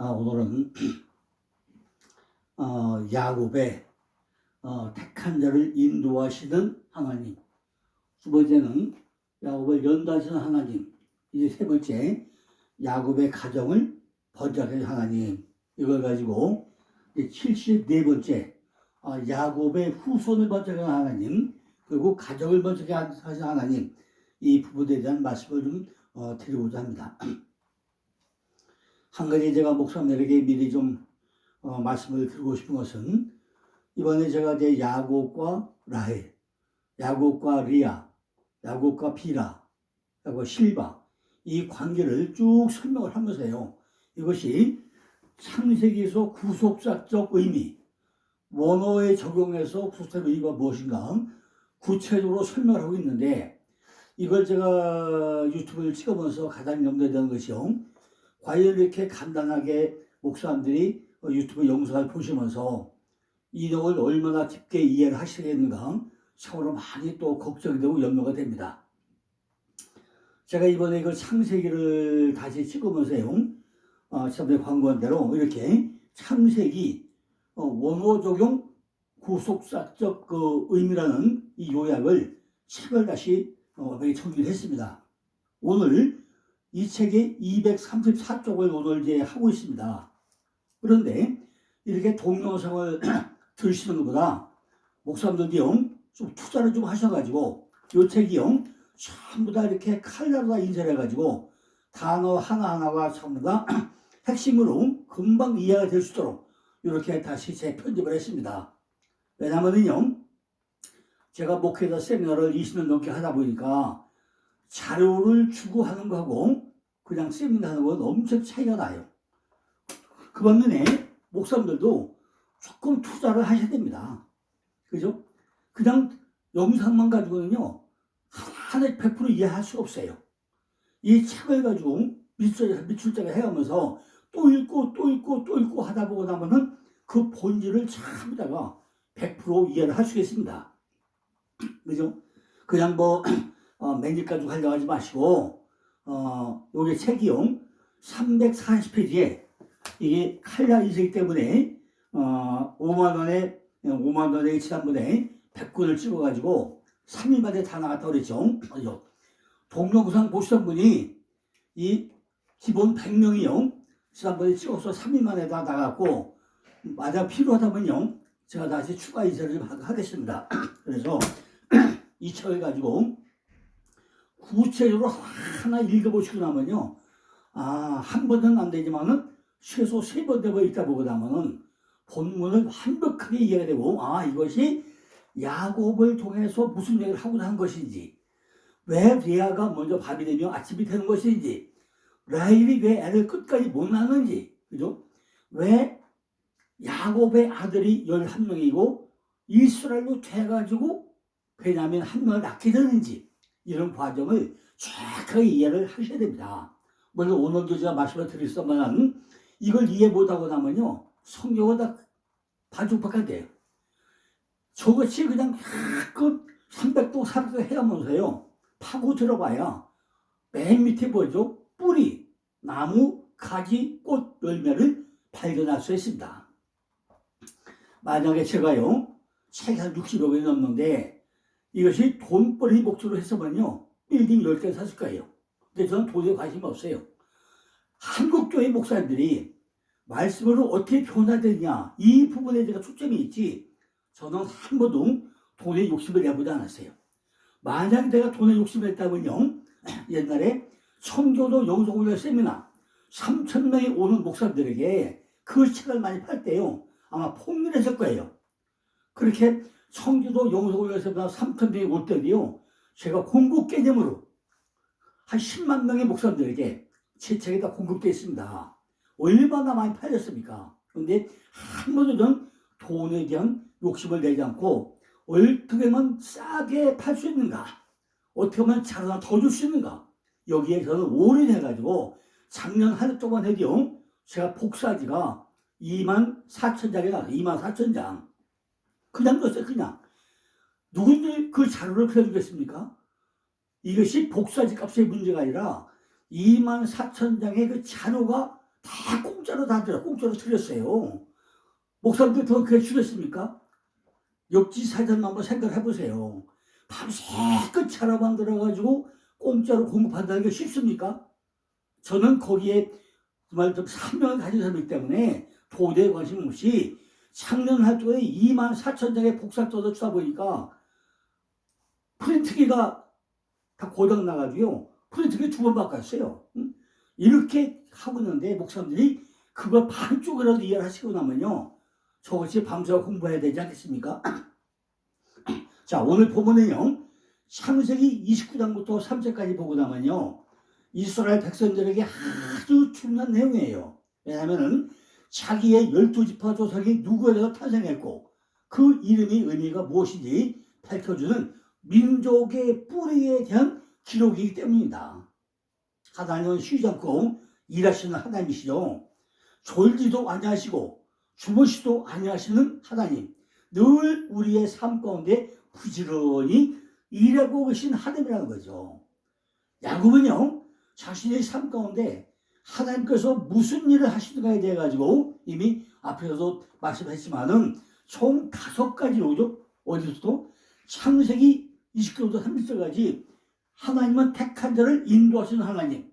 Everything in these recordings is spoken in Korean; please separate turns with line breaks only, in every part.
오늘은 야곱의 택한 자를 인도하시는 하나님, 두 번째는 야곱을 연다하시는 하나님, 이제 세 번째 야곱의 가정을 번잡하신 하나님, 이걸 가지고 74번째 야곱의 후손을 번잡하신 하나님, 그리고 가정을 번잡하신 하나님, 이 부분에 대한 말씀을 좀 드리고자 합니다. 한 가지 제가 목사님에게 미리 좀 말씀을 드리고 싶은 것은, 이번에 제가 이제 야곱과 라헬, 야곱과 리아, 야곱과 비라, 야곱 실바, 이 관계를 쭉 설명을 하면서요, 이것이 창세기에서 구속사적 의미, 원어에 적용해서 구속사적 의미가 무엇인가 구체적으로 설명을 하고 있는데, 이걸 제가 유튜브를 찍으면서 가장 염려되는 것이요, 과연 이렇게 간단하게 목사님들이 유튜브 영상을 보시면서 이 내용을 얼마나 깊게 이해를 하시겠는가 참으로 많이 또 걱정이 되고 염려가 됩니다. 제가 이번에 그 창세기를 다시 찍으면서요, 처음에 광고한 대로 이렇게 창세기 원어 적용 구속사적 그 의미라는 이 요약을 책을 다시 정리를 했습니다. 오늘 이 책의 234쪽을 오늘 이제 하고 있습니다. 그런데 이렇게 동영상을 들으시는 것보다 목사님들이요, 좀 투자를 좀 하셔가지고 이 책이요, 전부 다 이렇게 칼라로 다 인쇄를 해가지고 단어 하나하나가 전부 다 핵심으로 금방 이해가 될 수 있도록 이렇게 다시 재편집을 했습니다. 왜냐면은요, 제가 목회자 세미나를 20년 넘게 하다 보니까 자료를 주고 하는 거하고 그냥 세미나 하는 건 엄청 차이가 나요. 그 반면에 목사님들도 조금 투자를 하셔야 됩니다. 그죠? 그냥 영상만 가지고는요, 하나에 100% 이해할 수 없어요. 이 책을 가지고 밑줄자가 해가면서 또 읽고 또 읽고 또 읽고 하다 보고 나면은 그 본질을 참다가 100% 이해를 할 수 있습니다. 그죠? 그냥 맨입 가지고 하려고 하지 마시고, 요게 책이요, 340페이지에 이게 칼라 인쇄기 때문에 5만원에 지난번에 100권을 찍어가지고 3일 만에 다 나갔다고 그랬죠. 동영상 보시던 분이 이 기본 100명이요, 지난번에 찍어서 3일 만에 다 나갔고, 만약 필요하다면요, 제가 다시 추가 인쇄를 좀 하겠습니다. 그래서 이 책을 가지고 구체적으로 하나 읽어보시고 나면요, 한 번은 안 되지만은 최소 3번 되고 있다 보고 나면은 본문을 완벽하게 이해가 되고, 이것이 야곱을 통해서 무슨 얘기를 하고자 한 것인지, 왜 레아가 먼저 밤이 되며 아침이 되는 것인지, 라헬이 왜 애를 끝까지 못 낳는지, 그죠? 왜 야곱의 아들이 11명이고 이스라엘로 돼가지고 베냐민 한 명을 낳게 되는지, 이런 과정을 정확하게 이해를 하셔야 됩니다. 물론 오늘도 제가 말씀을 드렸지만 이걸 이해 못하고 나면요, 성경은 다 반죽밖에 안 돼요. 저것이 그냥 가끔 300도 400도 해가면서요, 파고 들어봐야 맨 밑에 뭐죠? 뿌리, 나무, 가지, 꽃, 열매를 발견할 수 있습니다. 만약에 제가요, 책이 한 60여 권이 넘는데 이것이 돈벌이 목적으로 했으면요, 빌딩 10개 샀을 거예요. 근데 저는 돈에 관심이 없어요. 한국교회 목사님들이 말씀으로 어떻게 변화되냐, 이 부분에 제가 초점이 있지, 저는 한 번도 돈에 욕심을 내보지 않았어요. 만약 내가 돈에 욕심을 했다면요, 옛날에 청교도 영성훈련 세미나 3,000명이 오는 목사님들에게 그 책을 많이 팔 때요, 아마 폭로했을 거예요. 그렇게 청교도 영성훈련 세미나 3,000명이 올 때도요, 제가 공급 개념으로 한 10만 명의 목사님들에게 제 책이 다 공급되어 있습니다. 얼마나 많이 팔렸습니까? 그런데 한 번도 돈에 대한 욕심을 내지 않고, 어떻게 하면 싸게 팔 수 있는가, 어떻게 하면 자료나 더 줄 수 있는가, 여기에 저는 올인해가지고 작년 한 해 동안 해도요, 제가 복사지가 24,000장이 나왔어요. 24,000장. 그냥 뒀어요, 그냥. 누군지 그 자료를 펴주겠습니까? 이것이 복사지 값의 문제가 아니라 24,000장의 그 자료가 다 공짜로 다 드려. 공짜로 드렸어요. 목사님들 더 그래 주겠습니까? 역지사전 한번 생각해 보세요. 밤새 끝차로 만들어가지고 공짜로 공급한다는 게 쉽습니까? 저는 거기에 정말 좀 사명을 가진 사람이기 때문에 도대에 관심 없이 작년 활동에 24,000장의 복사써서 주다 보니까 프린트기가 다 고장 나가지고요. 프린트기 2번 바꿨어요. 응? 이렇게 하고 있는데 목사님들이 그걸 반쪽이라도 이해를 하시고 나면요. 저것이 밤새워 공부해야 되지 않겠습니까? 자, 오늘 본문은요. 창세기 29장부터 3절까지 보고 나면요. 이스라엘 백성들에게 아주 중요한 내용이에요. 왜냐하면 자기의 12지파 조상이 누구에서 탄생했고 그 이름의 의미가 무엇인지 밝혀주는 민족의 뿌리에 대한 기록이기 때문입니다. 하나님은 쉬지 않고 일하시는 하나님이시죠. 졸지도 아니하시고 주무시도 아니하시는 하나님, 늘 우리의 삶 가운데 부지런히 일하고 계신 하나님이라는 거죠. 야곱은요, 자신의 삶 가운데 하나님께서 무슨 일을 하시는가에 대해 가지고 이미 앞에서도 말씀했지만은 총 5가지로 어디서도 창세기 29절부터 30절까지 하나님은 택한 자를 인도하시는 하나님,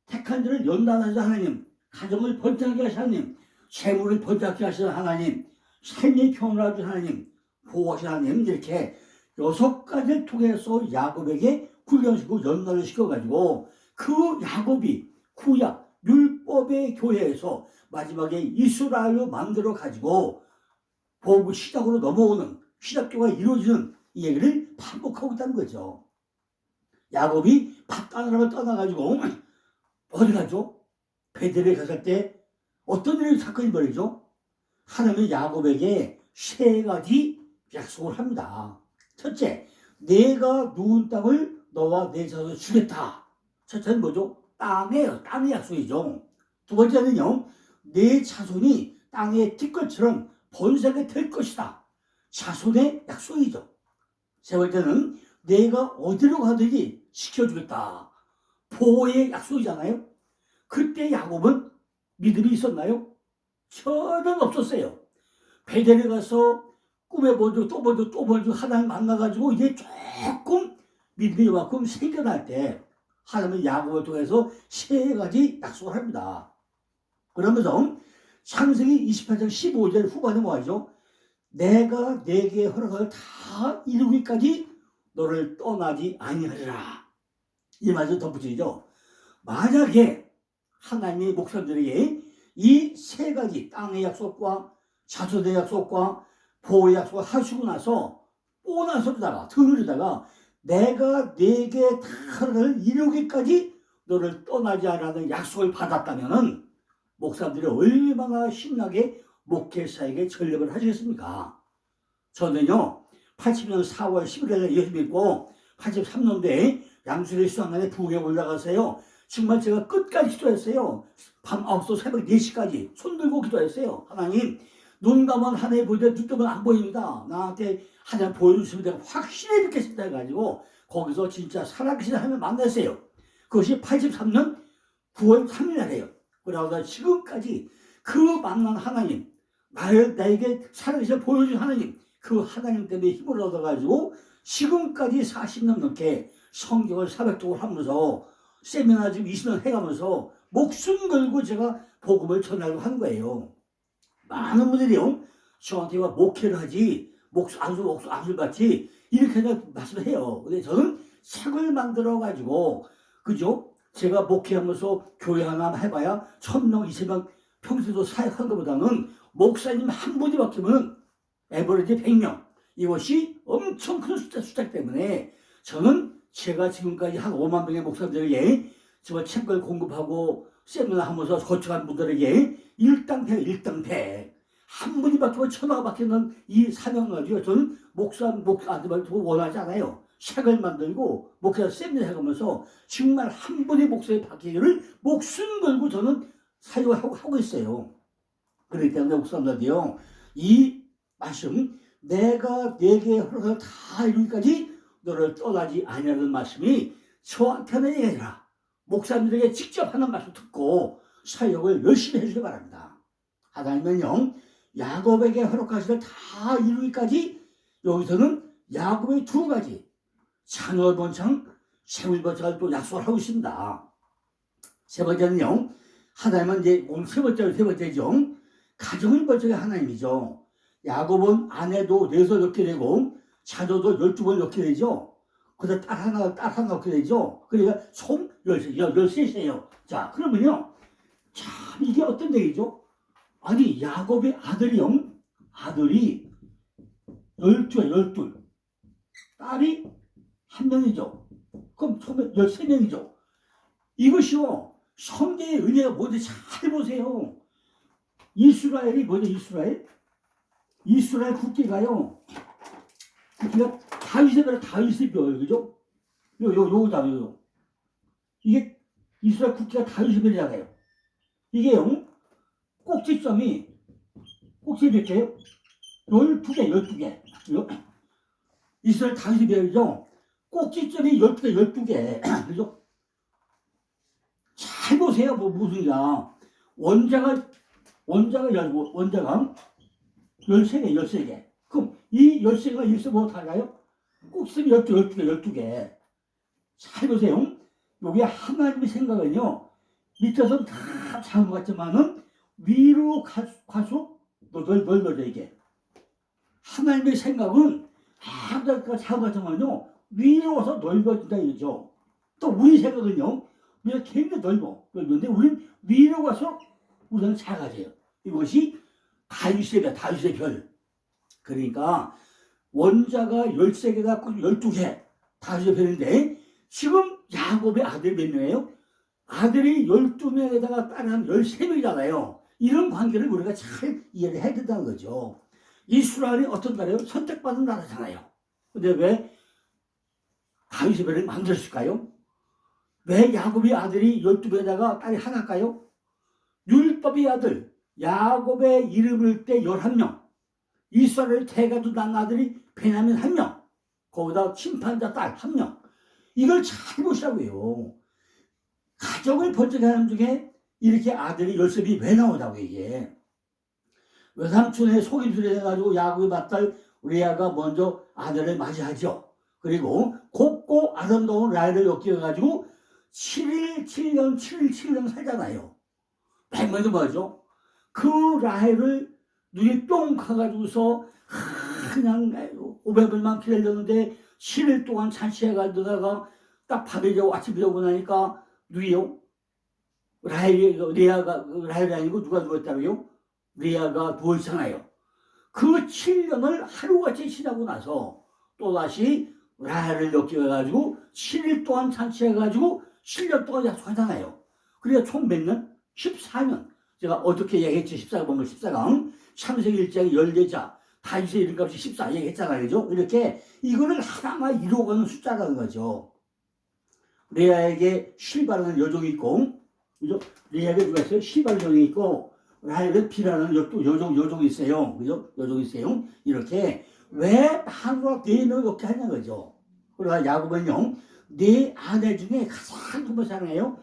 택한 자를 연단하시는 하나님, 가정을 번창하게 하시는 하나님, 재물을 번창하게 하시는 하나님, 생의 평안을 하시는 하나님, 보호하시는 하나님, 이렇게 6가지를 통해서 야곱에게 훈련시키고 연단을 시켜가지고 그 야곱이 구약 율법의 교회에서 마지막에 이스라엘로 만들어 가지고 복음의 시작으로 넘어오는 시작교가 이루어지는 이 얘기를 반복하고 있다는 거죠. 야곱이 팟단을 떠나가지고 어디 가죠? 베델에 갔을 때 어떤 일이 사건이 벌어지죠? 하나님은 야곱에게 3가지 약속을 합니다. 첫째, 내가 누운 땅을 너와 내 자손에 주겠다. 첫째는 뭐죠? 땅이에요. 땅의 약속이죠. 두 번째는요, 내 자손이 땅의 티끌처럼 번성이 될 것이다. 자손의 약속이죠. 세 번째는 내가 어디로 가든지 지켜주겠다. 보호의 약속이잖아요. 그때 야곱은 믿음이 있었나요? 전혀 없었어요. 베델에 가서 꿈에 보죠, 또 보죠, 또 보죠. 하나님 만나가지고 이제 조금 믿음이 요만큼 생겨날 때 하나님은 야곱을 통해서 3가지 약속을 합니다. 그러면서 창세기 28장 15절 후반에 뭐하죠? 내가 내게 허락을 다 이루기까지 너를 떠나지 아니하리라. 이 말을 덧붙이죠. 만약에 하나님의 목사님들에게 이 3가지 땅의 약속과 자손의 약속과 보호의 약속을 하시고 나서 뽀나서다가 들으다가 내가 내게 다를 이루기까지 너를 떠나지 않으라는 약속을 받았다면은 목사님들이 얼마나 신나게 목회사에게 전력을 하시겠습니까? 저는요 80년 4월 11일에 예수 믿고 83년도에 양수리 수학관에 부흥에 올라가서요 정말 제가 끝까지 기도했어요. 밤 9시 새벽 4시까지 손 들고 기도했어요. 하나님 눈 감은 하나님 보이되 눈 뜨면 안 보입니다. 나한테 하나님 보여주시면 내가 확실히 믿겠습니다 해가지고 거기서 진짜 살아계신 하나님 만났어요. 그것이 83년 9월 3일 날이에요. 그러다 지금까지 그 만난 하나님, 나에게 살아계신 보여주신 하나님, 그 하나님 때문에 힘을 얻어가지고 지금까지 40년 넘게 성경을 400독을 하면서 세미나 지금 20년 해가면서 목숨 걸고 제가 복음을 전하려고 하는 거예요. 많은 분들이요, 저한테 와 목회를 하지, 안수 받지, 이렇게 말씀을 해요. 근데 저는 책을 만들어가지고, 그죠? 제가 목회하면서 교회 하나 해봐야 1000명, 2000명 평소에도 사역한 것보다는 목사님 한 분이 바뀌면 에버리지 100명. 이것이 엄청 큰 숫자 때문에 저는 제가 지금까지 한 5만 명의 목사님들에게 정말 책을 공급하고 세미나 하면서 거쳐간 분들에게 일당백 한 분이 바뀌고 천하가 바뀌는 이 사명을 가지고 저는 목사님을 원하지 않아요. 책을 만들고 목사 세미나 해가면서 정말 한 분의 목사에 바뀌기를 목숨 걸고 저는 사역을 하고 있어요. 그렇기 때문에 목사님들이요, 이 말씀 내가 내게 허락을 다 이루기까지 너를 떠나지 아니하는 말씀이 저한테는 얘기가 아니라 목사님들에게 직접 하는 말씀 듣고 사역을 열심히 해주시기 바랍니다. 하나님은요, 야곱에게 허락하시를 다 이루기까지 여기서는 야곱의 두 가지 자녀 번창, 세울 번창을 또 약속을 하고 있습니다. 세 번째는요, 하나님은 이제 오늘 세 번째죠. 가정을 번창의 하나님이죠. 야곱은 아내도 4살 낳게 되고 자녀도 12번 낳게 되죠. 그다음 딸 하나 낳게 되죠. 그러니까 총 13이에요. 자, 그러면요, 참 이게 어떤 얘기죠? 아니, 야곱의 아들이 12, 딸이 1명이죠. 그럼 처음에 13명이죠. 이것이요, 성경의 은혜가 뭔지 잘 보세요. 이스라엘이 뭐죠? 이스라엘 국기가요. 국기가 다윗의 별, 그죠? 요거잖아요. 이게 이스라엘 국기가 다윗의 별이잖아요. 이게요, 꼭지점이 몇 개요? 12개. 이스라엘 다윗의 별이죠? 꼭지점이 12개. 그죠? 잘 보세요. 무슨이야. 원자가 13개. 그럼 이 13개가 일서 뭐 달라요? 꼭지점이 12개. 잘 보세요. 여기 하나님의 생각은요, 밑에서는 다 작은 것 같지만은 위로 가서 넓어져, 이게. 하나님의 생각은 아무데가 작은 것 같지만요, 위로 와서 넓어진다, 이거죠. 또 우리 생각은요, 우리가 굉장히 넓은데 우리는 위로 가서 우리는 작아져요. 이것이 다윗의 별. 그러니까 원자가 13개가 꼭 12개 다윗의 별인데, 지금 야곱의 아들이 몇 명이에요? 아들이 12명에다가 딸은 13명이잖아요. 이런 관계를 우리가 잘 이해를 해야 된다는 거죠. 이스라엘이 어떤 나라예요? 선택받은 나라잖아요. 근데 왜 다윗의 별을 만들었을까요? 왜 야곱의 아들이 12명에다가 딸이 하나일까요? 율법의 아들 야곱의 이름을 때 11명, 이스라엘 태가도 난 아들이 베냐민 1명, 거기다 심판자 딸 1명. 이걸 잘 보시라고요. 가족을 번쩍게 하는 중에 이렇게 아들이 13이 왜 나오냐고, 이게. 외삼촌의 속임수를 해가지고 야곱의 맏딸 레아가 먼저 아들을 맞이하죠. 그리고 곱고 아름다운 라헬을 엮여가지고 7년 살잖아요. 맨 먼저 뭐죠? 그 라헬을 눈이 뿅 가가지고서 그냥 500불만 기다렸는데 7일 동안 잔치해가지고다가 딱 밤이 되고 아침이 되고 나니까 누이요? 라헬이 아니고 누가 누웠다고요? 레아가 누워있잖아요. 그 7년을 하루같이 지나고 나서 또다시 라헬을 엮여가지고 7일 동안 잔치해가지고 7년 동안 약속하잖아요. 그러니까 총 몇 년? 14년. 제가 어떻게 얘기했지? 14강 창세기 1장의 14자 다윗의 이름값이 14 얘기했잖아요. 그죠? 이렇게 이거를 하나만 이루어가는 숫자라는 거죠. 레아에게 실바라는 여종이 있고, 그죠? 레아에게 누가 있어요? 실바라는 여종이 있고, 라헬은 비라는 여종이 있어요. 그죠? 여종이 있어요. 이렇게 왜 하루가 4명 이렇게 하냐 거죠. 그러나 야곱은요, 네 아내 중에 가장 큰 사랑해요.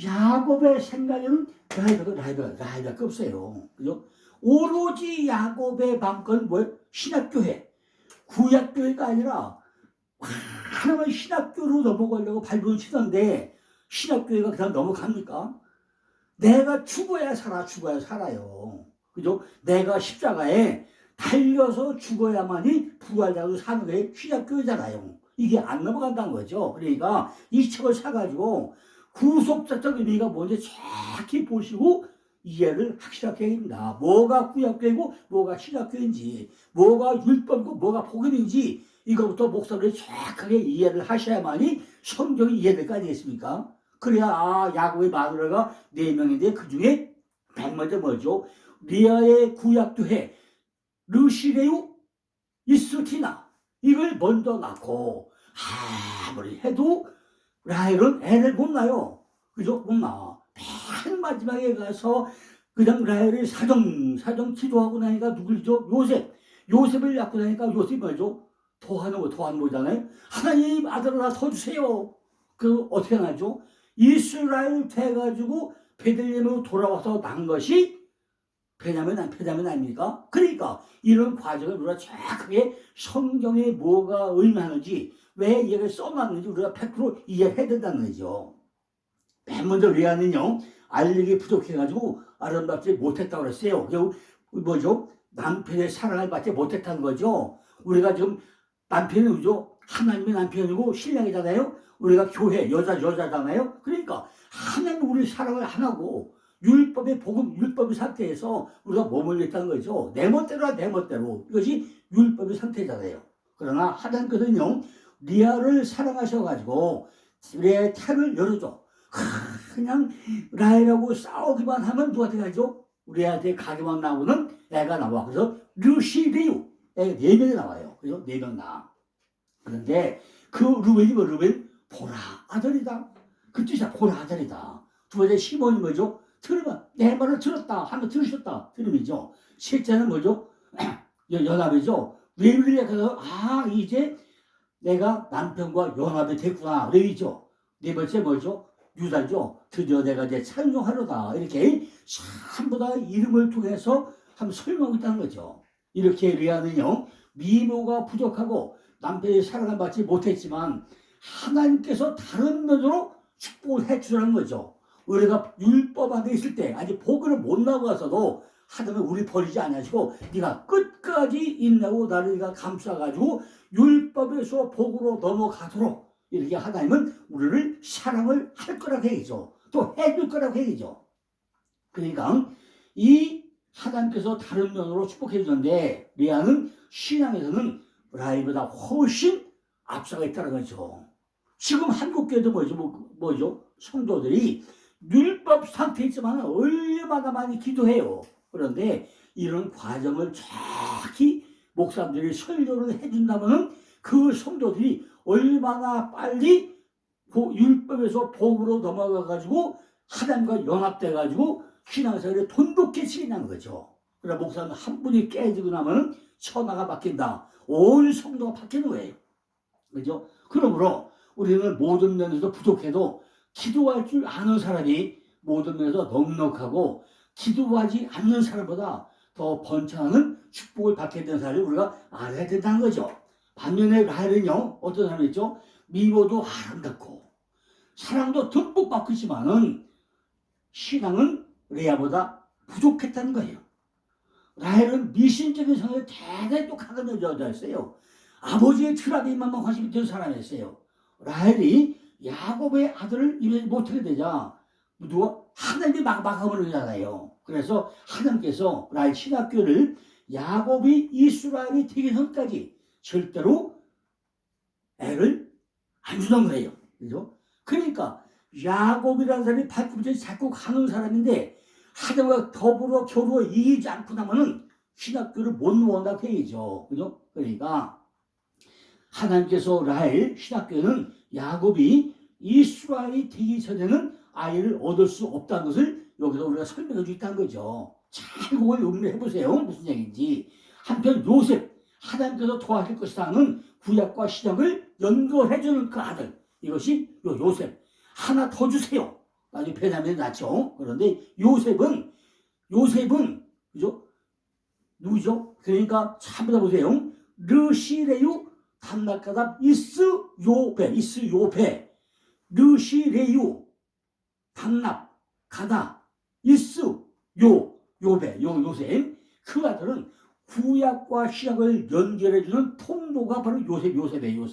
야곱의 생각에는 라헬밖에 없어요. 그죠? 오로지 야곱의 방건 뭐예요? 신학교회. 구약교회가 아니라 하나만 신학교로 넘어가려고 발버둥 치던데 신학교회가 그냥 넘어갑니까? 내가 죽어야 살아요. 그죠? 내가 십자가에 달려서 죽어야만이 부활자로 사는 게 신학교회잖아요. 이게 안 넘어간다는 거죠. 그러니까 이 책을 사가지고 구속자적 의미가 뭔지 정확히 보시고 이해를 확실하게 해야 됩니다. 뭐가 구약교회고 뭐가 신약교회인지, 뭐가 율법이고 뭐가 복음인지 이거부터 목사님이 정확하게 이해를 하셔야만이 성경이 이해될 거 아니겠습니까? 그래야 야곱의 마누라가 4명인데 그중에 맨 먼저 뭐죠? 리아의 구약교회 르시레우 이스티나 이걸 먼저 낳고 아무리 해도 라헬은 애를 못 낳아요. 그죠? 못 낳아. 맨 마지막에 가서 그냥 라헬이 사정 기도하고 나니까 누굴죠? 요셉을 낳고 나니까 요셉이 뭐죠? 도한모잖아요. 하나님 아들을 하나 더 주세요. 그 어떻게 나죠? 이스라엘 돼가지고 베들레헴으로 돌아와서 난 것이 베냐민 아닙니까? 그러니까 이런 과정을 우리가 정확하게 성경에 뭐가 의미하는지, 왜 이걸 써놨는지 우리가 100% 이해해야 된다는 거죠. 맨 먼저 레아는요, 알력이 부족해가지고 아름답지 못했다고 그랬어요. 뭐죠? 남편의 사랑을 받지 못했다는 거죠. 우리가 지금 남편은 뭐죠? 하나님의 남편이고 신랑이잖아요. 우리가 교회 여자잖아요. 그러니까 하나님 우리 사랑을 안 하고 율법의 복음, 율법의 상태에서 우리가 머물러 있다는 거죠. 내 멋대로야, 내 멋대로. 이것이 율법의 상태잖아요. 그러나 하나님께서는요, 리아를 사랑하셔가지고 리아의 태를 열어줘. 그냥 라헬하고 싸우기만 하면 누구한테 가죠? 우리한테 가게만 나오는 애가 나와. 그래서 르시리유 애가 4명이 나와요. 그래서 4명 나와. 그런데 그 루벤이 뭐 루벤? 보라 아들이다. 그 뜻이야. 보라 아들이다. 두 번째 시몬이 뭐죠? 들으면 내 말을 들었다 하면 들으셨다. 들음이죠. 셋째는 뭐죠? 연합이죠. 왜 그러냐? 그래서 이제 내가 남편과 연합이 됐구나. 그러죠. 네 번째 뭐죠? 유다죠. 드디어 내가 이제 찬송하려다. 이렇게 전부 다 이름을 통해서 한번 설명하고 있다는 거죠. 이렇게 리아는요, 미모가 부족하고 남편의 사랑을 받지 못했지만 하나님께서 다른 면으로 축복을 해주라는 거죠. 우리가 율법 안에 있을 때 아직 복을 못 나가서도 하나님은 우리 버리지 않으시고 네가 끝까지 인내하고 나를 네가 감싸가지고 율법에서 복으로 넘어가도록 이렇게 하나님은 우리를 사랑을 할 거라고 얘기죠. 또 해줄 거라고 얘기죠. 그러니까 이 하나님께서 다른 면으로 축복해 주는데 레아는 신앙에서는 라헬보다 훨씬 앞서가 있다는 거죠. 지금 한국교회도 뭐죠? 성도들이 율법 상태에 있지만 얼마나 많이 기도해요. 그런데 이런 과정을 정확히 목사님들이 설교를 해준다면 그 성도들이 얼마나 빨리 율법에서 복으로 넘어가가지고 하나님과 연합돼가지고 신앙생활에 돈독해 지내는 거죠. 그러나 목사님 한 분이 깨지고 나면 천하가 바뀐다. 온 성도가 바뀌는 거예요. 그죠? 그러므로 우리는 모든 면에서 부족해도 기도할 줄 아는 사람이 모든 면에서 넉넉하고 기도하지 않는 사람보다 더 번창하는 축복을 받게 되는 사람을 우리가 알아야 된다는 거죠. 반면에 라헬은요, 어떤 사람이죠? 미모도 아름답고 사랑도 듬뿍 받고 있지만은 신앙은 레아보다 부족했다는 거예요. 라헬은 미신적인 성에 대단히 또 강한 여자였어요. 아버지의 트라비에 관심이 있던 사람이었어요. 라헬이 야곱의 아들을 입에 못하게 되자 누가 하나님이 막아버리는 거잖아요. 그래서 하나님께서 라헬 신학교를 야곱이 이스라엘이 되기 전까지 절대로 애를 안 주던 거예요. 그죠? 그러니까 야곱이라는 사람이 발꿈치에 자꾸 가는 사람인데 하나님과 더불어 겨루어 이기지 않고 나면은 신학교를 못 모은다고 얘기죠. 그죠? 그러니까 하나님께서 라헬 신학교는 야곱이 이스라엘이 되기 전에는 아이를 얻을 수 없다는 것을 여기서 우리가 설명해 주고 있다는 거죠. 잘 그걸 용기해 보세요. 무슨 얘기인지. 한편 요셉, 하나님께서 도와줄 것이라는 구약과 신약을 연결해 주는 그 아들, 이것이 요셉. 하나 더 주세요. 나중에 베냐민이 낳죠. 그런데 요셉은 그죠? 누구죠? 그러니까 참 보세요. 르시레유 단락가답 이스요베 르시레유 단납 가다 요셉 그 아들은 구약과 신약을 연결해주는 통로가 바로 요셉이에요.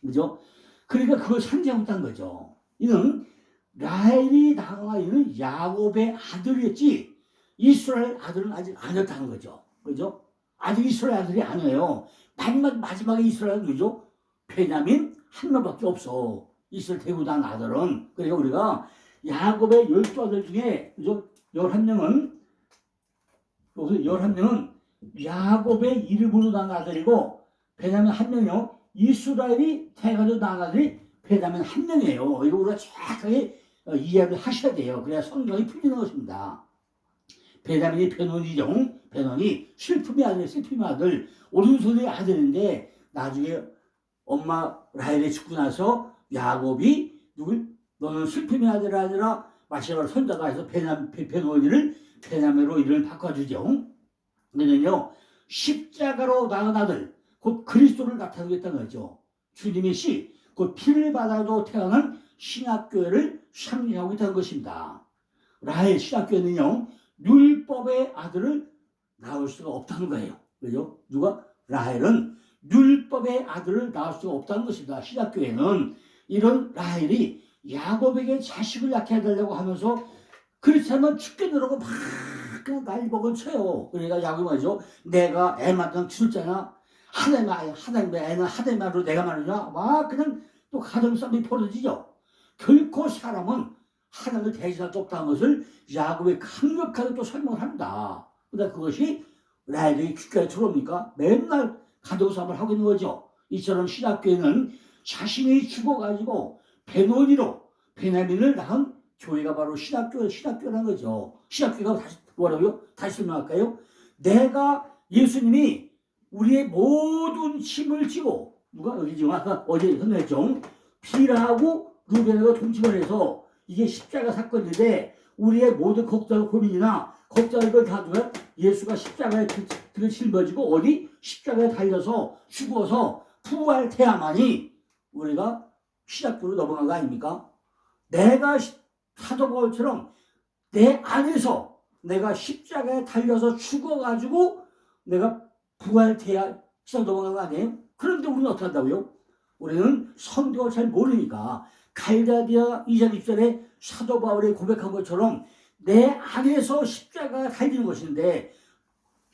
그죠? 그러니까 그걸 상징하고 있다는 거죠. 이는 라헬이 낳은 아이는 야곱의 아들이었지 이스라엘 아들은 아직 아니었다는 거죠. 그죠? 아직 이스라엘 아들이 아니에요. 마지막에 이스라엘은 누구죠? 베냐민 한 명밖에 없어. 이스라엘 대구 난 아들은. 그러니까 우리가 야곱의 12아들 중에 그죠? 11명은 야곱의 이름으로 난 아들이고 베냐민 한 명이요. 이스라엘이 태가지고 난 아들이 베냐민 한 명이에요. 이거 우리가 정확하게 이해를 하셔야 돼요. 그래야 성경이 풀리는 것입니다. 베냐민이 베논이죠. 베논이 슬픔의 아들, 오른손의 아들인데 나중에 엄마 라헬이 죽고 나서 야곱이 너는 슬픔의 아들이 아니라 마지막으로 손자가 해서 베냐민으로 이름을 바꿔주죠. 그러면요, 십자가로 낳은 아들, 곧 그리스도를 나타내겠다는 거죠. 주님의 씨, 곧 피를 받아도 태어난 신학교회를 상징하고 있다는 것입니다. 라헬 신학교회는요, 율법의 아들을 낳을 수가 없다는 거예요. 그죠? 누가? 라헬은 율법의 아들을 낳을 수가 없다는 것입니다. 신학교회는 이런 라헬이 야곱에게 자식을 낳게 해달라고 하면서 그렇지 않으면 죽겠느라고 막 그냥 날먹은 쳐요. 그러니까 야곱이 말이죠. 내가 애 낳던 출자냐? 하나님의 애는 하나님으로 내가 말이냐? 막 그냥 또 가정싸움이 벌어지죠. 결코 사람은 하나님을 대신할 수 없다는 것을 야곱이 강력하게 또 설명을 합니다. 그러니까 그것이 라헬이 귓가에 들어옵니까? 맨날 가정싸움을 하고 있는 거죠. 이처럼 신학교에는 자신이 죽어가지고 베노니로 베냐민을 낳은 교회가 바로 신학교라는 거죠. 신학교가 다시 뭐라고요? 다시 설명할까요? 내가 예수님이 우리의 모든 짐을 지고 누가 여기 지금 아까 어제 설명했죠. 빌하고 루벤하고 동침을 해서 이게 십자가 사건인데 우리의 모든 걱정 고민이나 걱정을 다 누가 예수가 십자가에 짊어지고 어디 십자가에 달려서 죽어서 부활해야만이 우리가 신학교로 넘어간 거 아닙니까? 내가 사도 바울처럼 내 안에서 내가 십자가에 달려서 죽어가지고 내가 부활돼야 시작 넘어간 거 아니에요? 그런데 우리는 어떻게 한다고요? 우리는 성경을 잘 모르니까 갈라디아 2장 1절에 사도 바울이 고백한 것처럼 내 안에서 십자가가 달리는 것인데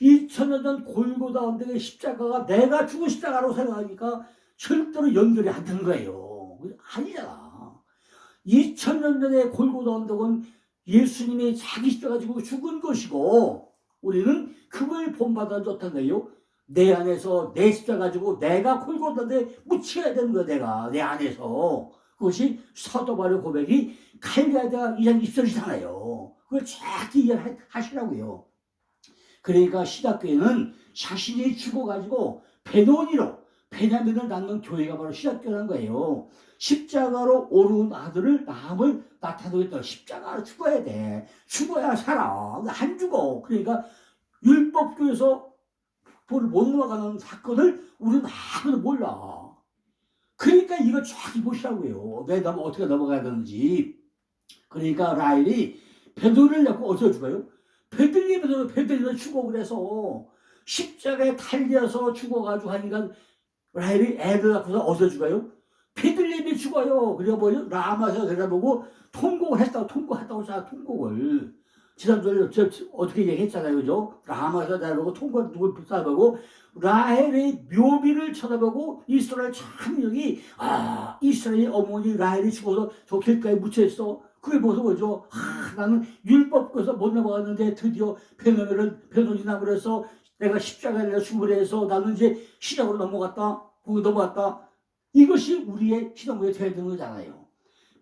2000년 전 골고다 언덕의 십자가가 내가 죽은 십자가로 생각하니까 절대로 연결이 안 되는 거예요. 아니잖아. 2000년 전에 골고다 언덕은 예수님이 자기 십자가 지고 죽은 것이고 우리는 그걸 본받아 줬다는 거예요. 내 안에서 내 십자가 가지고 내가 골고다에 묻혀야 되는 거야. 내가 내 안에서. 그것이 사도 바울의 고백이 갈라디아 2장 20절이잖아요. 그걸 정확히 이해하시라고요. 그러니까 신학교회는 자신이 죽어가지고 베노니로 베냐민을 낳는 교회가 바로 신학교라는 거예요. 십자가로 오른 아들을 남을 나타내겠다. 십자가로 죽어야 돼. 죽어야 살아. 안 죽어. 그러니까 율법교에서 볼을 못 넘어가는 사건을 우리는 아무도 몰라. 그러니까 이거 정확히 보시라고요. 내가 어떻게 넘어가야 되는지. 그러니까 라헬이 베드로를 낳고 어디서 죽어요? 베들레헴에서 죽어. 그래서 십자가에 달려서 죽어가지고 하니까 라헬이 애를 낳고서 어디서 죽어요? 베들레헴에 죽어요. 그래서 뭐죠? 라마에서 내려보고 통곡했다고 자 통곡을. 지난주에 어떻게 얘기했잖아요. 그죠? 라마에서 내려보고 통곡을 누굴 쳐다보고 라헬의 묘비를 쳐다보고 이스라엘 참력이 이스라엘의 어머니 라헬이 죽어서 저 길가에 묻혀있어. 그게 무슨 거죠? 나는 율법에서 못 넘어갔는데 드디어 베노니 나무에서 내가 십자가에 죽으려 해서 나는 이제 시작으로 넘어갔다. 거기 넘어갔다. 이것이 우리의 시동부에 되어야 되는 거잖아요.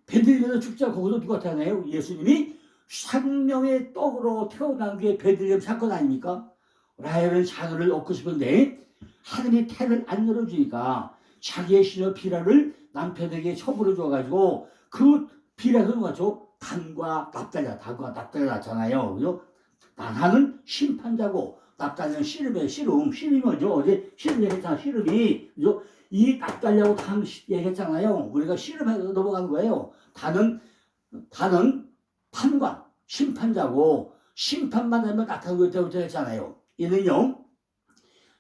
베들레헴에서 죽자 거기서 누가 태어나요? 예수님이 생명의 떡으로 태어난 게 베들레헴 사건 아닙니까? 라헬은 자녀를 얻고 싶은데 하늘이 태를 안 열어주니까 자기의 시녀 비라를 남편에게 처분을 줘가지고 그 비라는 거죠. 단과 납달리 낳잖아요. 그죠? 나는 심판자고 납달리는 씨름이 뭐죠? 어제 씨름 얘기했잖아. 씨름이 그죠? 이 납달리하고 단 얘기했잖아요. 우리가 씨름해서 넘어간 거예요. 단은 판관, 심판자고 심판만 하면 나타나고 있다고 했잖아요. 이는요,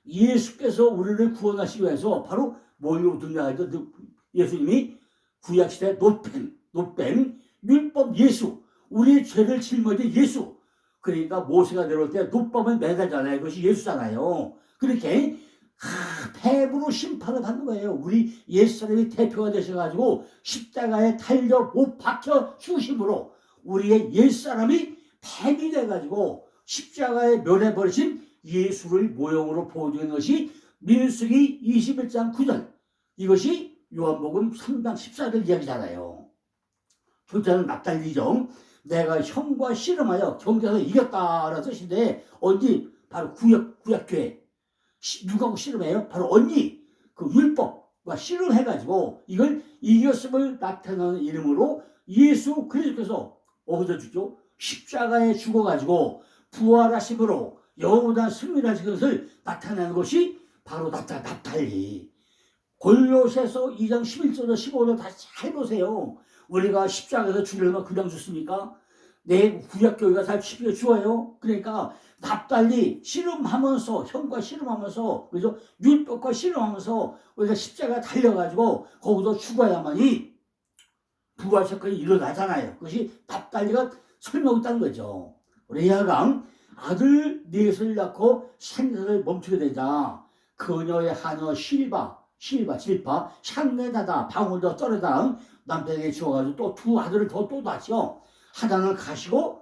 예수께서 우리를 구원하시기 위해서 바로 뭘로 등장하죠? 예수님이 구약시대 노뱀, 율법 예수, 우리의 죄를 짊어진 예수. 그러니까 모세가 내려올 때 노뱀을 매달잖아요. 그것이 예수잖아요. 그렇게 뱀으로 심판을 받는 거예요. 우리 옛사람이 대표가 되셔가지고 십자가에 달려 못 박혀 죽으심으로 우리의 옛사람이 뱀이 돼가지고 십자가에 멸해버리신 예수를 모형으로 보여주는 것이 민수기 21장 9절. 이것이 요한복음 3장 14절 이야기잖아요. 둘째는 납달리죠. 내가 형과 씨름하여 경쟁에서 이겼다라는 뜻인데 언니 바로 구약교회. 누구하고 씨름해요? 바로 언니. 그 율법과 씨름해가지고 이걸 이겼음을 나타내는 이름으로 예수 그리스도께서 어디서 죽죠? 십자가에 죽어가지고 부활하심으로 영원한 승리를 하신 것을 나타내는 것이 바로 납달리. 골로새서 2장 11절로 15절 다시 잘 보세요. 우리가 십자가에서 죽으려면 그냥 죽습니까? 내 구약교회가 잘 죽어요. 그러니까 납달리 씨름하면서, 형과 씨름하면서, 그죠? 율법과 씨름하면서 우리가 십자가 달려가지고 거기서 죽어야만이 부활 사건이 일어나잖아요. 그것이 납달리가 설명했다는 거죠. 레아가 아들 넷을 낳고 생사를 멈추게 되자 그녀의 하녀 질파, 샹네다다, 방울도 떨어다 남편에게 주어가지고 또 두 아들을 또 낳죠. 하나는 가시고,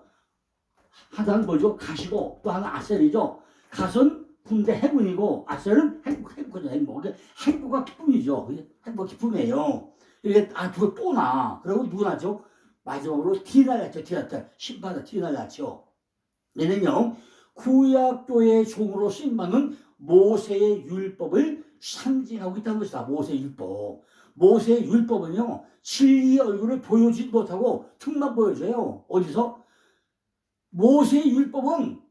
하나는 뭐죠? 가시고, 또 하나 아셀이죠. 갓은 군대 해군이고, 아셀은 행복이죠. 행복과 기쁨이죠. 행복, 기쁨이에요. 이게 두고 또 나. 그리고 누구 낳죠? 마지막으로 디날 낳죠. 심판자 디날 낳죠. 얘는요, 구약교의 종으로 쓰임받는 모세의 율법을 상징하고 있다는 것이다. 모세의 율법. 모세의 율법은요, 진리의 얼굴을 보여주지 못하고 틈만 보여줘요. 어디서? 모세의 율법은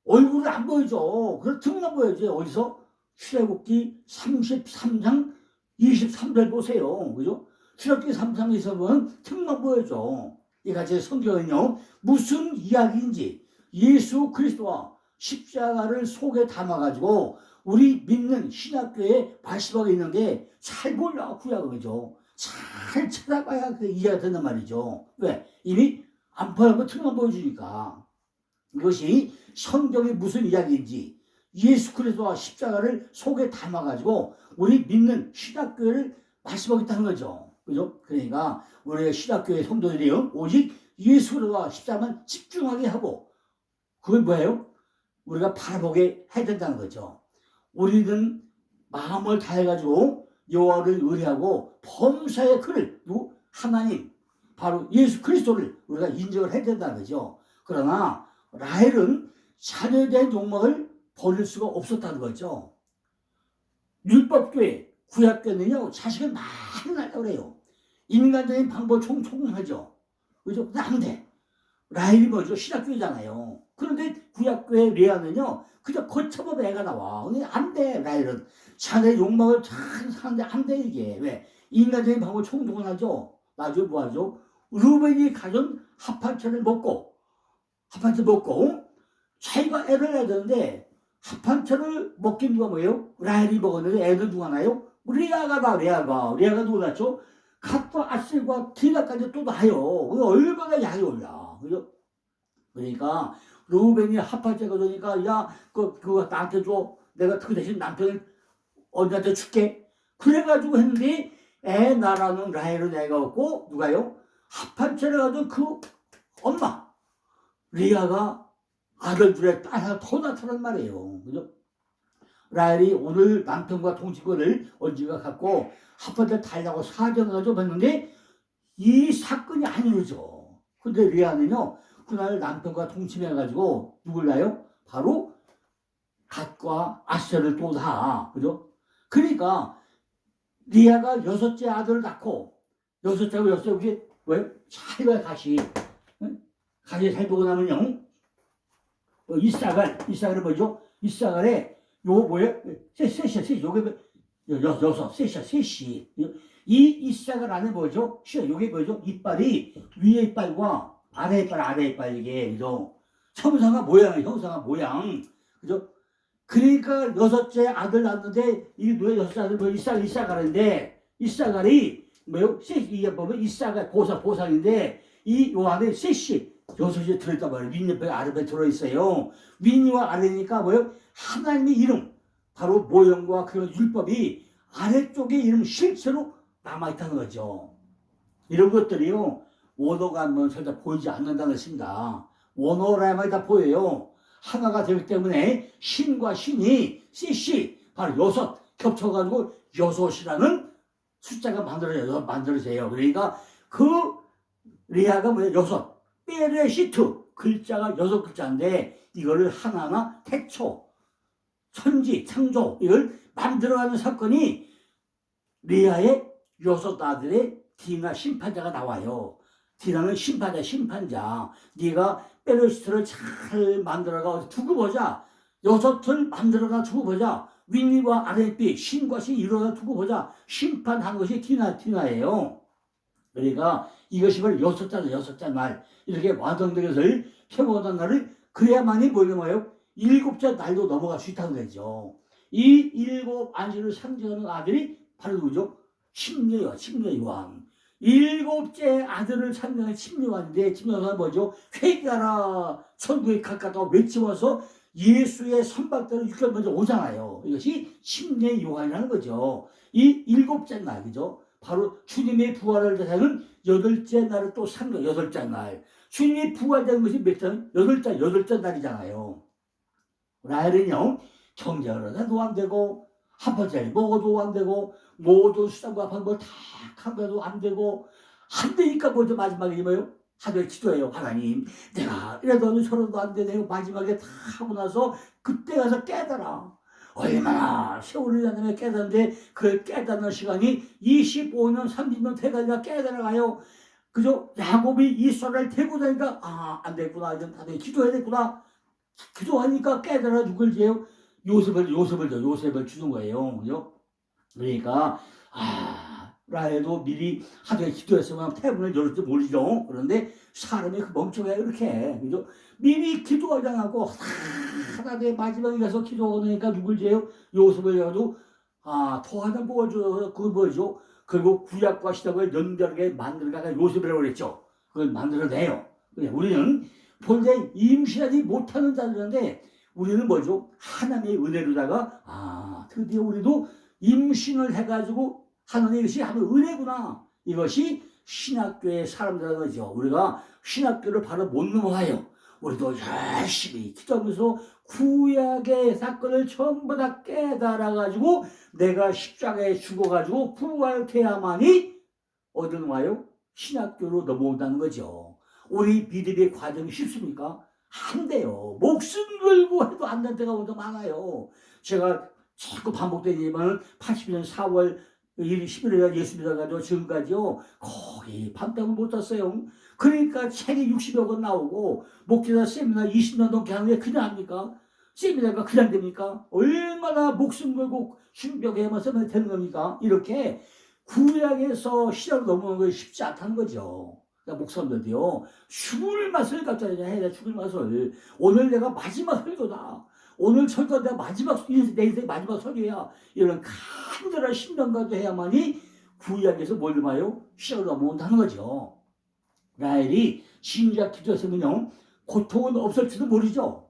얼굴을 안 보여줘. 그래서 틈만 보여줘요. 어디서? 출애굽기 33장 23절 보세요. 그죠? 출애굽기 33장 23절은 틈만 보여줘. 이같이 성경은요, 무슨 이야기인지 예수 그리스도와 십자가를 속에 담아가지고 우리 믿는 신학교에 말씀하고 있는 게 잘 몰라. 구약이죠. 잘 찾아봐야 그 이해가 된단 말이죠. 왜? 이미 안 보여도 틈만 보여주니까. 이것이 성경이 무슨 이야기인지 예수 그리스도와 십자가를 속에 담아가지고 우리 믿는 신학교를 말씀하고 있다는 거죠. 그죠? 그러니까 우리 신학교의 성도들이 오직 예수 그리스도와 십자가만 집중하게 하고 그건 뭐예요? 우리가 바라보게 해야 된다는 거죠. 우리는 마음을 다해가지고 여호와를 의뢰하고 범사의 그를 누구? 하나님 바로 예수 그리스도를 우리가 인정을 해야 된다는 거죠. 그러나 라헬은 자녀에 대한 욕망을 버릴 수가 없었다는 거죠. 율법교회 구약교회는요 자식을 많이 낳으려고 그래요. 인간적인 방법을 총총하죠. 그죠? 안 돼. 라헬이 뭐죠? 신학교회잖아요. 그런데 구약교회 레아는요 그저 거쳐보면 애가 나와. 근데 안 돼. 라헬은 자녀의 욕망을 잘 사는데 안 돼. 이게 왜? 인간적인 방법을 총동원하죠. 나중에 뭐하죠? 루벤이 가진 합판채를 먹고 자기가 애를 낳아야 되는데 합판채를 먹긴 누가 뭐예요? 라헬이 먹었는데 애는 누가 나요? 레아가 누가 낳죠? 갓과 아셀과 디나까지 또 나요. 얼마나 양이 올라. 그죠? 그러니까 루벤이 합판채가 되니까 야 그거 나한테 줘. 내가 그 대신 남편을 언니한테 줄게. 그래가지고 했는데 애 나라는 라헬은 애가 없고 누가요? 합판채를 가진 그 엄마 리아가 아들 둘에 딸 하나 더 낳더란 말이에요. 그죠? 라헬이 오늘 남편과 동치권을 언제가 갖고 합판채 달라고 사정을 가지고 했는데 이 사건이 안 이루어져. 근데 리아는요 그날 남편과 동침해가지고 누굴 낳아요? 바로 갓과 아셀을 또 낳아. 그죠? 그러니까 리아가 여섯째 아들을 낳고 여섯째고 여섯째 왜? 잘 봐요 가시. 가시 잘 보고 나면요 이사갈은 뭐죠? 이사갈에 요거 뭐예요? 셋이 요게 여섯 셋이 이 이사갈 안에 뭐죠? 요게 뭐죠? 이빨이 위에 이빨과 아래 이빨 이게 그죠? 형상화 모양 그죠? 그러니까 여섯째 아들 낳았는데 이게 누가 여섯째 아들 뭐 이사갈인데 이사갈이 뭐요? 이게 보면 이사갈 보상인데 이 요 안에 셋이 여섯이 들어있단 말이에요. 윗 옆에 아랫에 들어있어요. 윗과 아래니까 뭐요? 하나님의 이름 바로 모형과 그 율법이 아래쪽에 이름 실체로 남아있다는 거죠. 이런 것들이요 원어가 뭐 절대 보이지 않는다는 것입니다. 원어라야만 다 보여요. 하나가 되기 때문에 신과 신이 셋이 바로 여섯 겹쳐가지고 여섯이라는 숫자가 만들어져요. 그러니까 그 리아가 뭐예요? 여섯. 베레시트 글자가 여섯 글자인데 이거를 하나하나 태초, 천지, 창조 이걸 만들어가는 사건이 리아의 여섯 아들의 디나 심판자가 나와요. 디나는 심판자, 심판자. 네가 베르시트를 잘 만들어가 두고 보자. 6을 만들어가 두고 보자. 윗니와 아랫빛, 신과 신 이루어가 두고 보자. 심판한 것이 디나예요. 그러니까 이것이 바로 6째 날 이렇게 완성된 것을 표본한 날을 그래야만이 뭐예요? 7째 날도 넘어갈 수 있다는 거죠. 이 7 안식을 상징하는 아들이 바로 누구죠? 침례요, 침례 요한. 7째 아들을 상징하는 침례 요한인데 침례 요한은 뭐죠? 회개하라 천국에 가깝다고 외치면서 예수의 선박대로 6개월 먼저 오잖아요. 이것이 침례 요한이라는 거죠. 이 7째 날, 그죠? 바로 주님의 부활을 대하는 8째 날을 또 상징, 8째 날. 주님이 부활된 것이 몇 달? 8째 날이잖아요. 라헬은요, 경제를 해도 안 되고, 한번짜리 먹어도 안 되고, 모든 수단과 합한 걸다 하면도 안 되고, 안 되니까 먼저 마지막에 뭐예요? 하루에 기도해요. 하나님, 내가 이래도 저래도 안 되네요. 마지막에 다 하고 나서 그때 가서 깨달아. 얼마나 세월이 지나면 깨닫는데 그 깨닫는 시간이 25년, 30년 돼가니까 깨달아가요. 그죠? 야곱이 이스라엘 데리고 다니까 안 되겠구나. 이제 다들 기도해야 되겠구나. 기도하니까 깨달아 누굴 지요? 요셉을 주는 거예요. 그죠? 그러니까 라헬도 미리 하루에 기도했으면 태문을 열을지 모르죠. 그런데 사람이 그 멍청해 이렇게 그죠? 미리 기도하지 않고 하나님의 마지막에 가서 기도하니까 누굴 지요? 요셉을 가지고 더 하나 보여줘. 그거 뭐죠? 그리고 구약과 신약을 연결하게 만들다가 요셉이라고 그랬죠. 그걸 만들어내요. 우리는 본래 임신하지 못하는 자들인데 우리는 뭐죠? 하나님의 은혜로다가 드디어 우리도 임신을 해가지고 하나님 이것이 하나님의 은혜구나. 이것이 신학교의 사람들이라는 거죠. 우리가 신학교를 바로 못 넘어가요. 우리도 열심히 기도하면서 구약의 사건을 전부 다 깨달아가지고 내가 십자가에 죽어가지고 부활돼야만이 어디로 와요? 신학교로 넘어온다는 거죠. 우리 믿음의 과정이 쉽습니까? 안 돼요. 목숨 걸고 해도 안 될 때가 먼저 많아요. 제가 자꾸 반복되지만 80년 4월 11일에 예수 믿어가지고 지금까지요 거의 밤잠을 못 잤어요. 그러니까 책이 60여 권 나오고 목회자 세미나 20년 넘게 하는데 그냥 합니까? 세미나가 그냥 됩니까? 얼마나 목숨 걸고 준비해야만 세미나 되는 겁니까? 이렇게 구약에서 시작으로 넘어오는 것이 쉽지 않다는 거죠. 그러니까 목사님들도요 죽을 맛을 갖다 해야 돼. 죽을 맛을. 오늘 내가 마지막 설교다. 오늘 설교가 내가 내 인생 마지막 설교야. 이런 간절한 신명가도 해야만이 구약에서 뭘 봐요? 시작으로 넘어온다는 거죠. 라헬이 진작 기도했으면요 고통은 없을지도 모르죠.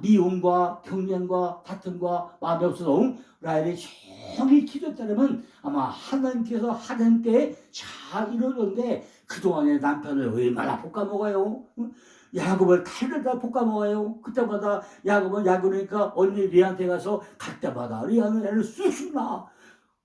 미움과 경련과 다툼과 마음이 없어도 라헬이 조용히 기도했다면 아마 하나님께서 하던 때에 잘 이루었는데 그동안에 남편을 얼마나 볶아먹어요. 야곱을 탈려다 볶아먹어요. 그때마다 야곱은 야곱이니까 언니 리아한테 가서 갈 때마다 리아는 애를 쑥쑥 낳아.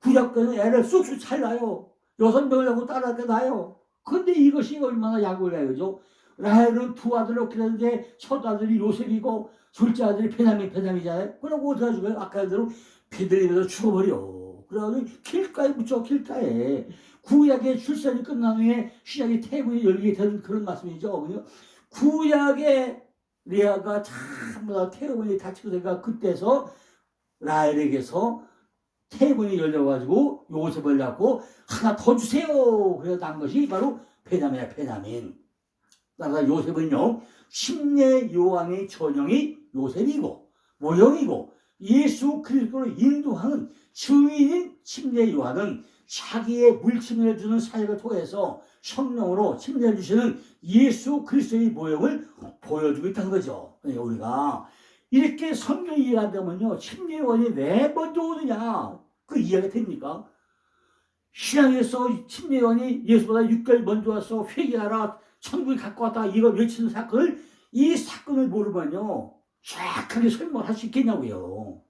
구약교는 애를 쑥쑥 잘 낳아요. 6명을 하고 딸한테 낳아요. 근데 이것이 얼마나 야곱이야, 그죠? 라헬은 두 아들을 얻게 되는데 첫 아들이 요셉이고 둘째 아들이 베냐민이잖아요. 그러고 어디가 죽어요? 아까 대로 베들레헴에서 죽어버려. 그래가지고 길가에 묻혀, 길가에. 구약의 출산이 끝난 후에 신약의 태문이 열리게 되는 그런 말씀이죠. 구약의 레아가 참나 태문이 닫히고 되니까 그때서 라헬에게서 태문이 열려가지고 요셉을 낳고 하나 더 주세요. 그래서 낳은 것이 바로 베냐민이야, 베냐민. 그러니까 요셉은요, 침례 요한의 전형이 요셉이고, 모형이고, 예수 그리스도를 인도하는 증인인 침례 요한은 자기의 물침을 주는 사역을 통해서 성령으로 침례해 주시는 예수 그리스도의 모형을 보여주고 있다는 거죠. 그러니까 우리가 이렇게 성경 이해가 되면요, 침례 요한이 왜 먼저 오느냐, 그 이해가 됩니까? 신앙에서 침례 요한이 예수보다 6개월 먼저 와서 회개하라, 천국에 갖고 왔다, 이거 외치는 사건을, 이 사건을 모르면요 정확하게 설명할 수 있겠냐고요.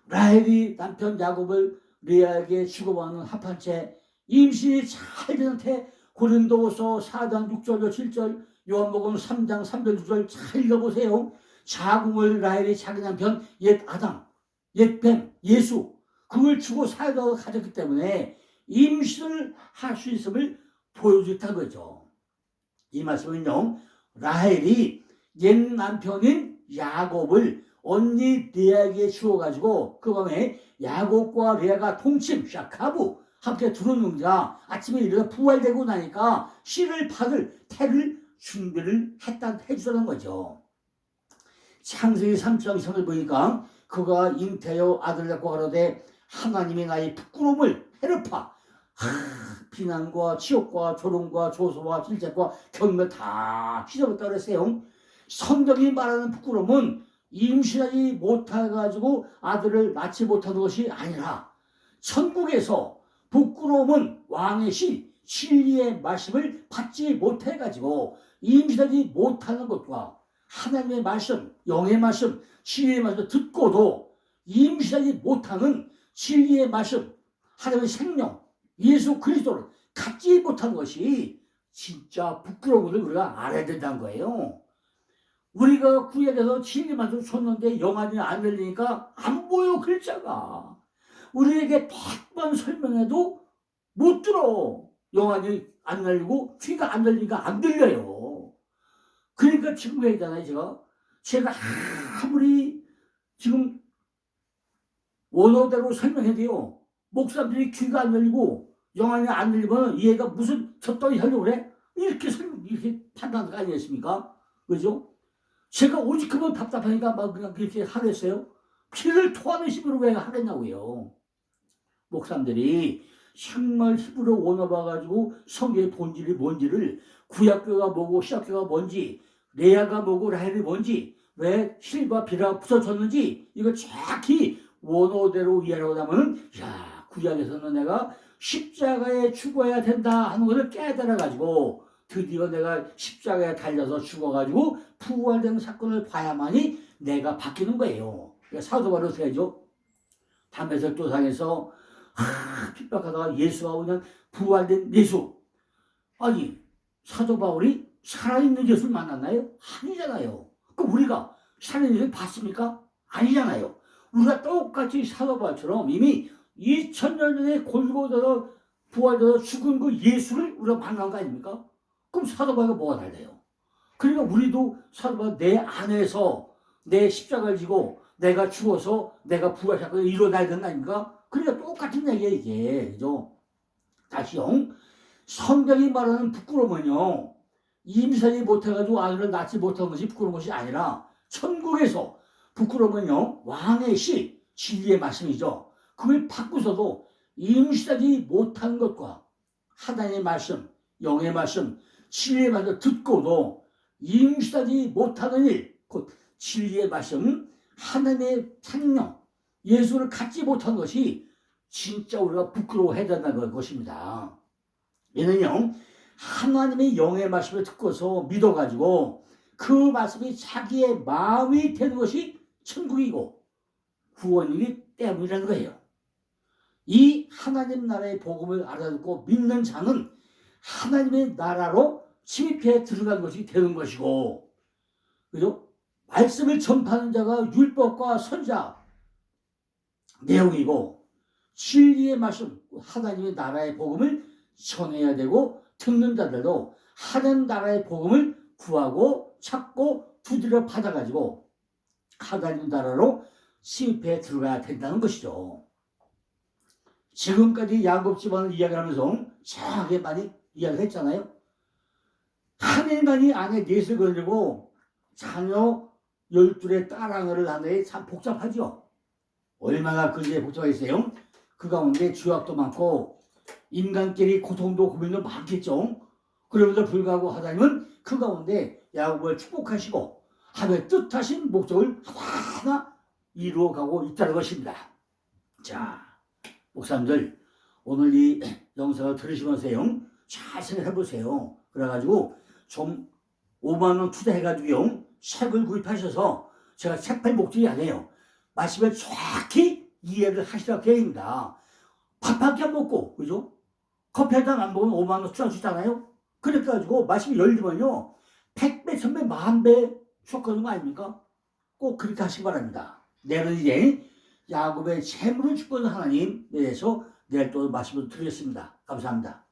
라헬이 남편 야곱을 레아에게 주고받는 합한 채 임신이 잘 되는 태 고린도후서 4장 6절로 7절, 요한복음 3장 3절 6절 잘 읽어보세요. 자궁을 라헬이 자기 남편 옛 아담, 옛 뱀, 예수 그걸 주고 살다가 가졌기 때문에 임신을 할 수 있음을 보여줬다는 거죠. 이 말씀은요, 라헬이 옛 남편인 야곱을 언니 레아에게 주어가지고 그 밤에 야곱과 레아가 통침 샤카부 함께 들어눕니다. 아침에 일어나 부활되고 나니까 씨를 받을 태를 준비를 해주자는 거죠. 창세기 3장 3을 보니까 그가 잉태하여 아들을 낳고 가로되 하나님이 나의 부끄러움을 해롭하 비난과 치욕과 조롱과 조소와 질책과 경멸 다 휘저었다 그랬어요. 성경이 말하는 부끄러움은 임신하지 못해가지고 아들을 낳지 못하는 것이 아니라 천국에서 부끄러움은 왕의 시 진리의 말씀을 받지 못해가지고 임신하지 못하는 것과 하나님의 말씀, 영의 말씀, 진리의 말씀을 듣고도 임신하지 못하는 진리의 말씀, 하나님의 생명, 예수 그리스도를 갖지 못한 것이 진짜 부끄러운 것을 우리가 알아야 된다는 거예요. 우리가 구약에서 진리 말씀 줬는데 영안이 안 들리니까 안 보여 글자가. 우리에게 100번 설명해도 못 들어. 영안이 안 들리고 귀가 안 들리니까 안 들려요. 그러니까 지금 얘기잖아요. 제가 아무리 지금 원어대로 설명해도요, 목사님들이 귀가 안 들리고 영안이 안 들리면 얘가 무슨 젖덩이 하려고 그래? 이렇게 판단한 거 아니겠습니까? 그죠? 제가 오직 그만 답답하니까 막 그냥 그렇게 하랬어요. 피를 토하는 힘으로 왜 하랬냐고요. 목사님들이 정말 힘으로 원어 봐가지고 성경의 본질이 뭔지를, 구약교가 뭐고 신약교가 뭔지, 레아가 뭐고 라헬이 뭔지, 왜 실과 비라가 붙여졌는지 이거 정확히 원어대로 이해하려고 하면, 야, 구약에서는 내가 십자가에 죽어야 된다 하는 것을 깨달아가지고 드디어 내가 십자가에 달려서 죽어가지고 부활된 사건을 봐야만이 내가 바뀌는 거예요. 사도 바울이 어떻게 하죠? 담에색 도상에서 핍박하다가 예수가 그냥 부활된 예수. 아니, 사도 바울이 살아있는 예수를 만났나요? 아니잖아요. 그럼 우리가 살아있는 예수를 봤습니까? 아니잖아요. 우리가 똑같이 사도 바울처럼 이미 2000년 전에 골고다가 부활돼서 죽은 그 예수를 우리가 만난 거 아닙니까? 그럼 사도 바울과 뭐가 달라요? 그러니까 우리도 사도 바울 내 안에서 내 십자가를 지고 내가 죽어서 내가 부활 사건을 일어나야 되는 거 아닙니까? 그러니까 똑같은 얘기야 이게. 그죠? 다시요. 성경이 말하는 부끄러움은요, 임신하지 못해가지고 아들을 낳지 못한 것이 부끄러운 것이 아니라 천국에서 부끄러움은요, 왕의 시 진리의 말씀이죠. 그걸 바꾸서도 임신하지 못한 것과 하나님의 말씀, 영의 말씀, 진리의 말씀을 듣고도 임신하지 못하는 일, 곧 진리의 말씀, 하나님의 생명, 예수를 갖지 못한 것이 진짜 우리가 부끄러워해야 된다는 것입니다. 얘는요, 하나님의 영의 말씀을 듣고서 믿어가지고 그 말씀이 자기의 마음이 되는 것이 천국이고 구원이기 때문이라는 거예요. 이 하나님 나라의 복음을 알아듣고 믿는 자는 하나님의 나라로 침입해 들어간 것이 되는 것이고, 그죠? 말씀을 전파하는 자가 율법과 선자 내용이고, 진리의 말씀, 하나님의 나라의 복음을 전해야 되고, 듣는 자들도 하나님 나라의 복음을 구하고 찾고 두드려 받아가지고 하나님 나라로 침입해 들어가야 된다는 것이죠. 지금까지 야곱 집안을 이야기하면서 정확하게 많이 이야기를 했잖아요. 하나님만이 아내 넷을 거느리고 자녀 12의 딸아내를 낳는 참 복잡하죠. 얼마나 그게 복잡하겠어요? 그 가운데 죄악도 많고 인간끼리 고통도 고민도 많겠죠. 그럼에도 불구하고 하나님은 그 가운데 야곱을 축복하시고 하나님의 뜻하신 목적을 하나하나 이루어가고 있다는 것입니다. 자, 목사님들 오늘 이 영상을 들으시면서요, 잘 생각해 보세요. 그래가지고 좀 5만 원 투자해가지고요, 책을 구입하셔서, 제가 책 팔 목적이 아니에요. 말씀을 정확히 이해를 하시라고 계획입니다. 밥 한 끼 안 먹고, 그죠? 커피 한 잔 안 먹으면 5만 원 투자 주잖아요? 그래가지고 말씀이 열리면요, 100배, 1000배, 10,000배 추억하는 거 아닙니까? 꼭 그렇게 하시기 바랍니다. 내일은 이제 야곱의 재물을 주권하는 하나님에 대해서 내일 또 말씀을 드리겠습니다. 감사합니다.